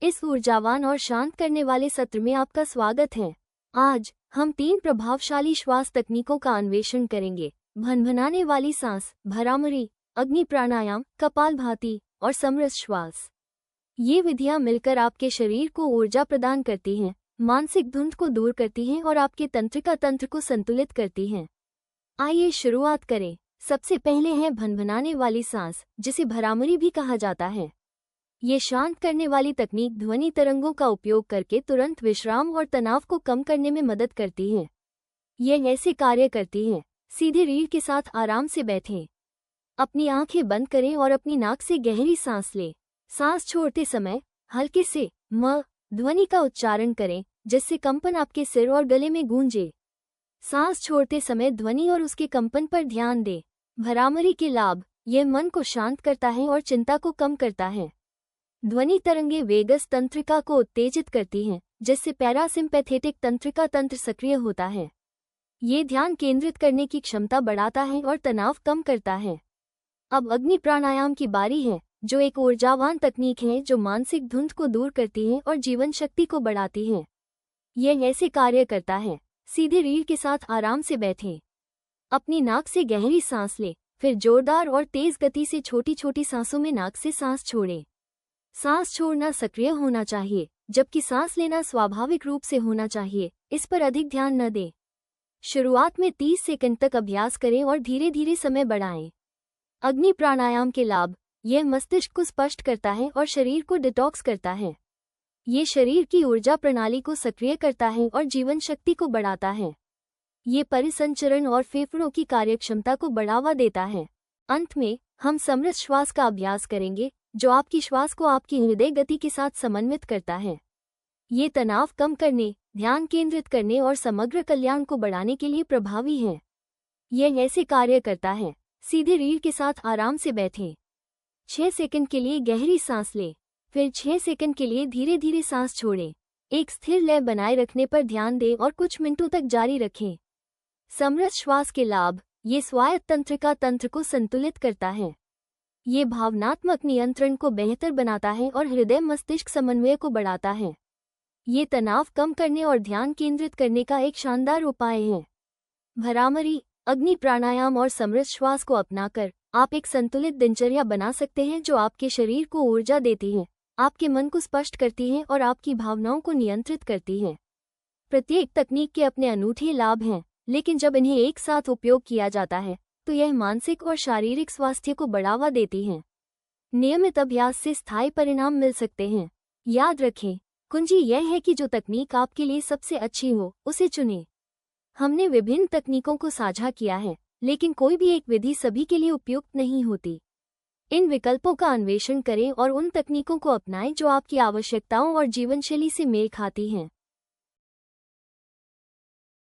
इस ऊर्जावान और शांत करने वाले सत्र में आपका स्वागत है। आज हम 3 प्रभावशाली श्वास तकनीकों का अन्वेषण करेंगे। भनभनाने वाली सांस, भ्रामरी, अग्नि प्राणायाम, कपालभाति और समरस श्वास। ये विधियां मिलकर आपके शरीर को ऊर्जा प्रदान करती हैं, मानसिक धुंध को दूर करती हैं और आपके तंत्रिका तंत्र को संतुलित करती हैं। आइए शुरुआत करें। सबसे पहले है भनभनाने वाली सांस, जिसे भ्रामरी भी कहा जाता है। ये शांत करने वाली तकनीक ध्वनि तरंगों का उपयोग करके तुरंत विश्राम और तनाव को कम करने में मदद करती है। यह ऐसे कार्य करती है। सीधे रीढ़ के साथ आराम से बैठें। अपनी आंखें बंद करें और अपनी नाक से गहरी सांस लें। सांस छोड़ते समय हल्के से म ध्वनि का उच्चारण करें, जिससे कंपन आपके सिर और गले में गूंजे। सांस छोड़ते समय ध्वनि और उसके कंपन पर ध्यान दें। भ्रामरी के लाभ: यह मन को शांत करता है और चिंता को कम करता है। ध्वनि तरंगें वेगस तंत्रिका को उत्तेजित करती हैं, जिससे पैरासिम्पैथेटिक तंत्रिका तंत्र सक्रिय होता है। ये ध्यान केंद्रित करने की क्षमता बढ़ाता है और तनाव कम करता है। अब अग्नि प्राणायाम की बारी है, जो एक ऊर्जावान तकनीक है जो मानसिक धुंध को दूर करती है और जीवन शक्ति को बढ़ाती है। यह ऐसे कार्य करता है। सीधे रीढ़ के साथ आराम से बैठें। अपनी नाक से गहरी सांस लें, फिर जोरदार और तेज गति से छोटी छोटी सांसों में नाक से सांस छोड़ें। सांस छोड़ना सक्रिय होना चाहिए, जबकि सांस लेना स्वाभाविक रूप से होना चाहिए। इस पर अधिक ध्यान न दें। शुरुआत में 30 सेकंड तक अभ्यास करें और धीरे धीरे समय बढ़ाएं। अग्नि प्राणायाम के लाभ: यह मस्तिष्क को स्पष्ट करता है और शरीर को डिटॉक्स करता है। ये शरीर की ऊर्जा प्रणाली को सक्रिय करता है और जीवन शक्ति को बढ़ाता है। ये परिसंचरण और फेफड़ों की कार्यक्षमता को बढ़ावा देता है। अंत में हम समरस श्वास का अभ्यास करेंगे, जो आपकी श्वास को आपकी हृदय गति के साथ समन्वित करता है। ये तनाव कम करने, ध्यान केंद्रित करने और समग्र कल्याण को बढ़ाने के लिए प्रभावी है। यह ऐसे कार्य करता है। सीधे रीढ़ के साथ आराम से बैठें। 6 सेकंड के लिए गहरी सांस लें, फिर 6 सेकंड के लिए धीरे धीरे सांस छोड़ें। एक स्थिर लय बनाए रखने पर ध्यान दें और कुछ मिनटों तक जारी रखें। समरस श्वास के लाभ: ये स्वायत्त तंत्रिका तंत्र को संतुलित करता है। ये भावनात्मक नियंत्रण को बेहतर बनाता है और हृदय मस्तिष्क समन्वय को बढ़ाता है। ये तनाव कम करने और ध्यान केंद्रित करने का एक शानदार उपाय है। भ्रामरी, अग्नि प्राणायाम और समरस श्वास को अपनाकर आप एक संतुलित दिनचर्या बना सकते हैं, जो आपके शरीर को ऊर्जा देती है, आपके मन को स्पष्ट करती है और आपकी भावनाओं को नियंत्रित करती है। प्रत्येक तकनीक के अपने अनूठे लाभ हैं, लेकिन जब इन्हें एक साथ उपयोग किया जाता है तो यह मानसिक और शारीरिक स्वास्थ्य को बढ़ावा देती हैं। नियमित अभ्यास से स्थायी परिणाम मिल सकते हैं। याद रखें, कुंजी यह है कि जो तकनीक आपके लिए सबसे अच्छी हो, उसे चुनें। हमने विभिन्न तकनीकों को साझा किया है, लेकिन कोई भी एक विधि सभी के लिए उपयुक्त नहीं होती। इन विकल्पों का अन्वेषण करें और उन तकनीकों को अपनाएं जो आपकी आवश्यकताओं और जीवनशैली से मेल खाती हैं।